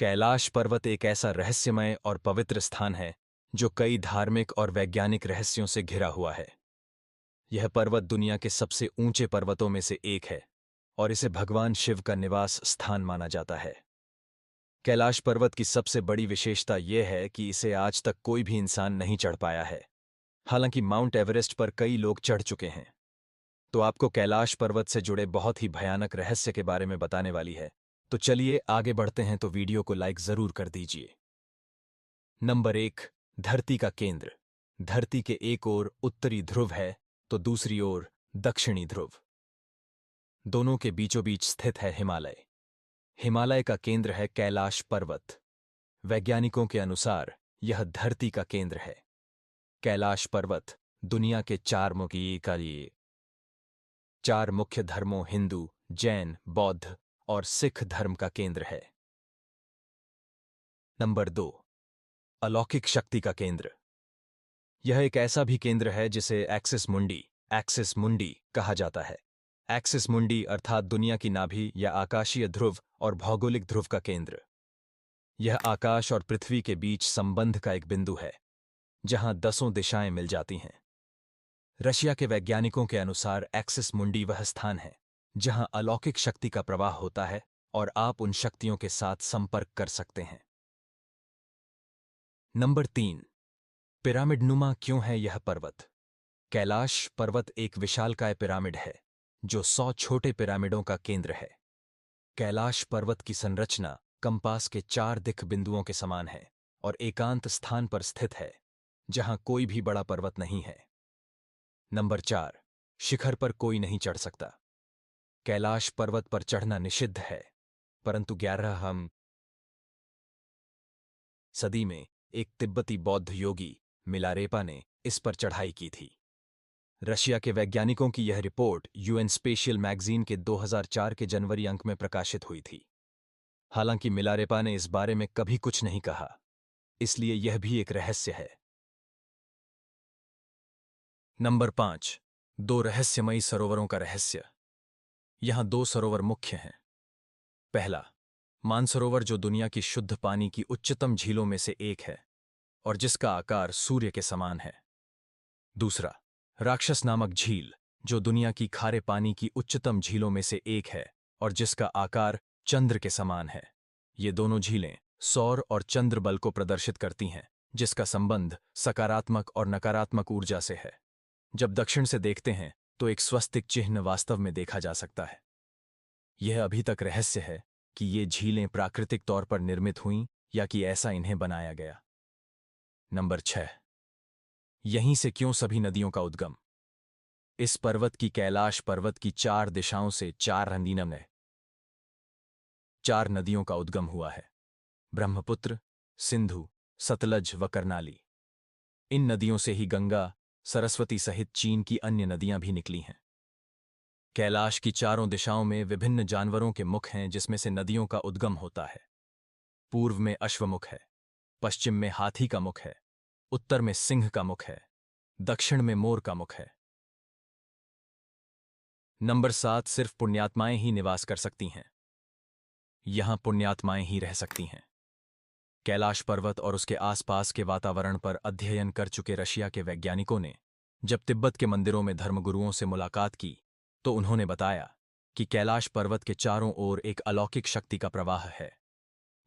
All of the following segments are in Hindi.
कैलाश पर्वत एक ऐसा रहस्यमय और पवित्र स्थान है जो कई धार्मिक और वैज्ञानिक रहस्यों से घिरा हुआ है। यह पर्वत दुनिया के सबसे ऊंचे पर्वतों में से एक है और इसे भगवान शिव का निवास स्थान माना जाता है। कैलाश पर्वत की सबसे बड़ी विशेषता यह है कि इसे आज तक कोई भी इंसान नहीं चढ़ पाया है। हालांकि माउंट एवरेस्ट पर कई लोग चढ़ चुके हैं। तो आपको कैलाश पर्वत से जुड़े बहुत ही भयानक रहस्य के बारे में बताने वाली है। तो चलिए आगे बढ़ते हैं, तो वीडियो को लाइक जरूर कर दीजिए। नंबर 1, धरती का केंद्र। धरती के एक ओर उत्तरी ध्रुव है तो दूसरी ओर दक्षिणी ध्रुव। दोनों के बीचों बीच स्थित है हिमालय। हिमालय का केंद्र है कैलाश पर्वत। वैज्ञानिकों के अनुसार यह धरती का केंद्र है। कैलाश पर्वत दुनिया के चार मुख्य धर्मों हिंदू, जैन, बौद्ध और सिख धर्म का केंद्र है। नंबर 2, अलौकिक शक्ति का केंद्र। यह एक ऐसा भी केंद्र है जिसे एक्सिस मुंडी कहा जाता है। एक्सिस मुंडी अर्थात दुनिया की नाभि या आकाशीय ध्रुव और भौगोलिक ध्रुव का केंद्र। यह आकाश और पृथ्वी के बीच संबंध का एक बिंदु है जहां 10 दिशाएं मिल जाती हैं। रशिया के वैज्ञानिकों के अनुसार एक्सिस मुंडी वह स्थान है जहां अलौकिक शक्ति का प्रवाह होता है और आप उन शक्तियों के साथ संपर्क कर सकते हैं। नंबर 3, पिरामिडनुमा क्यों है यह पर्वत? कैलाश पर्वत एक विशालकाय पिरामिड है जो 100 छोटे पिरामिडों का केंद्र है। कैलाश पर्वत की संरचना कंपास के 4 दिक् बिंदुओं के समान है और एकांत स्थान पर स्थित है जहां कोई भी बड़ा पर्वत नहीं है। नंबर 4, शिखर पर कोई नहीं चढ़ सकता। कैलाश पर्वत पर चढ़ना निषिद्ध है, परंतु 11वीं सदी में एक तिब्बती बौद्ध योगी मिलारेपा ने इस पर चढ़ाई की थी। रशिया के वैज्ञानिकों की यह रिपोर्ट यूएन स्पेशियल मैगजीन के 2004 के जनवरी अंक में प्रकाशित हुई थी। हालांकि मिलारेपा ने इस बारे में कभी कुछ नहीं कहा, इसलिए यह भी एक रहस्य है। नंबर 5, 2 रहस्यमयी सरोवरों का रहस्य। यहां 2 सरोवर मुख्य हैं। पहला, मानसरोवर जो दुनिया की शुद्ध पानी की उच्चतम झीलों में से एक है और जिसका आकार सूर्य के समान है। दूसरा, राक्षस नामक झील जो दुनिया की खारे पानी की उच्चतम झीलों में से एक है और जिसका आकार चंद्र के समान है। ये दोनों झीलें सौर और चंद्र बल को प्रदर्शित करती हैं, जिसका संबंध सकारात्मक और नकारात्मक ऊर्जा से है। जब दक्षिण से देखते हैं तो एक स्वस्तिक चिन्ह वास्तव में देखा जा सकता है। यह अभी तक रहस्य है कि ये झीलें प्राकृतिक तौर पर निर्मित हुईं या कि ऐसा इन्हें बनाया गया। नंबर 6, यहीं से क्यों सभी नदियों का उद्गम? इस पर्वत की कैलाश पर्वत की 4 दिशाओं से 4 नदियों का उद्गम हुआ है। ब्रह्मपुत्र, सिंधु, सतलज व करनाली। इन नदियों से ही गंगा, सरस्वती सहित चीन की अन्य नदियां भी निकली हैं। कैलाश की 4 दिशाओं में विभिन्न जानवरों के मुख हैं जिसमें से नदियों का उद्गम होता है। पूर्व में अश्वमुख है, पश्चिम में हाथी का मुख है, उत्तर में सिंह का मुख है, दक्षिण में मोर का मुख है। नंबर 7, सिर्फ पुण्यात्माएं ही निवास कर सकती हैं। यहां पुण्यात्माएं ही रह सकती हैं। कैलाश पर्वत और उसके आसपास के वातावरण पर अध्ययन कर चुके रशिया के वैज्ञानिकों ने जब तिब्बत के मंदिरों में धर्मगुरुओं से मुलाकात की तो उन्होंने बताया कि कैलाश पर्वत के चारों ओर एक अलौकिक शक्ति का प्रवाह है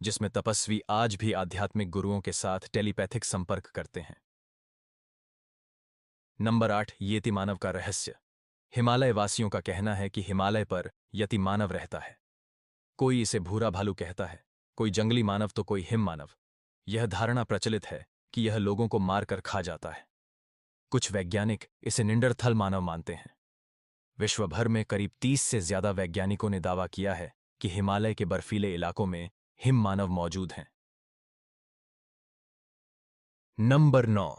जिसमें तपस्वी आज भी आध्यात्मिक गुरुओं के साथ टेलीपैथिक संपर्क करते हैं। नंबर 8, यति मानव का रहस्य। हिमालय वासियों का कहना है कि हिमालय पर यति मानव रहता है। कोई इसे भूरा भालू कहता है, कोई जंगली मानव तो कोई हिम मानव। यह धारणा प्रचलित है कि यह लोगों को मारकर खा जाता है। कुछ वैज्ञानिक इसे निंडरथल मानव मानते हैं। विश्व भर में करीब 30 से ज्यादा वैज्ञानिकों ने दावा किया है कि हिमालय के बर्फीले इलाकों में हिम मानव मौजूद हैं। नंबर 9,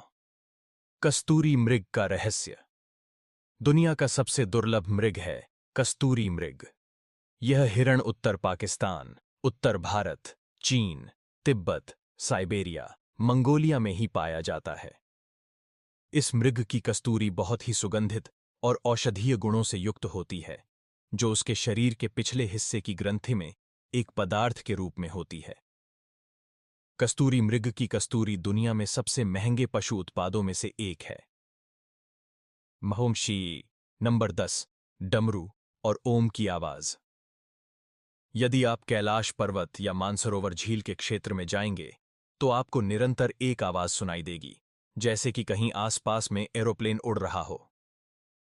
कस्तूरी मृग का रहस्य। दुनिया का सबसे दुर्लभ मृग है कस्तूरी मृग। यह हिरण उत्तर पाकिस्तान, उत्तर भारत, चीन, तिब्बत, साइबेरिया, मंगोलिया में ही पाया जाता है। इस मृग की कस्तूरी बहुत ही सुगंधित और औषधीय गुणों से युक्त होती है, जो उसके शरीर के पिछले हिस्से की ग्रंथि में एक पदार्थ के रूप में होती है। कस्तूरी मृग की कस्तूरी दुनिया में सबसे महंगे पशु उत्पादों में से एक है। महोमशी। नंबर 10। डमरू और ओम की आवाज। यदि आप कैलाश पर्वत या मानसरोवर झील के क्षेत्र में जाएंगे तो आपको निरंतर एक आवाज सुनाई देगी, जैसे कि कहीं आसपास में एरोप्लेन उड़ रहा हो।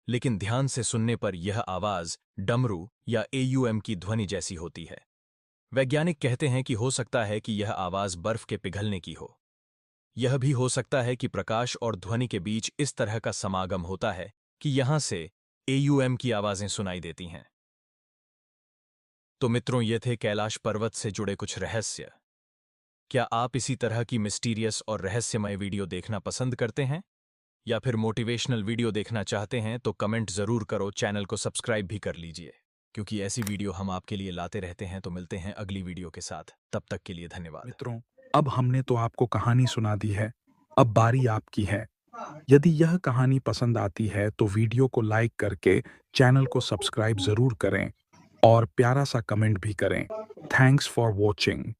लेकिन ध्यान से सुनने पर यह आवाज डमरू या एयूएम की ध्वनि जैसी होती है। वैज्ञानिक कहते हैं कि हो सकता है कि यह आवाज बर्फ के पिघलने की हो। यह भी हो सकता है कि प्रकाश और ध्वनि के बीच इस तरह का समागम होता है कि यहां से एयूएम की आवाजें सुनाई देती हैं। तो मित्रों, ये थे कैलाश पर्वत से जुड़े कुछ रहस्य। क्या आप इसी तरह की मिस्टीरियस और रहस्यमय वीडियो देखना पसंद करते हैं, या फिर मोटिवेशनल वीडियो देखना चाहते हैं तो कमेंट जरूर करो, चैनल को सब्सक्राइब भी कर लीजिए, क्योंकि ऐसी वीडियो हम आपके लिए लाते रहते हैं। तो मिलते हैं अगली वीडियो के साथ, तब तक के लिए धन्यवाद। मित्रों, अब हमने तो आपको कहानी सुना दी है, अब बारी आपकी है। यदि यह कहानी पसंद आती है तो वीडियो को लाइक करके चैनल को सब्सक्राइब ज़रूर करें और प्यारा सा कमेंट भी करें। Thanks for watching.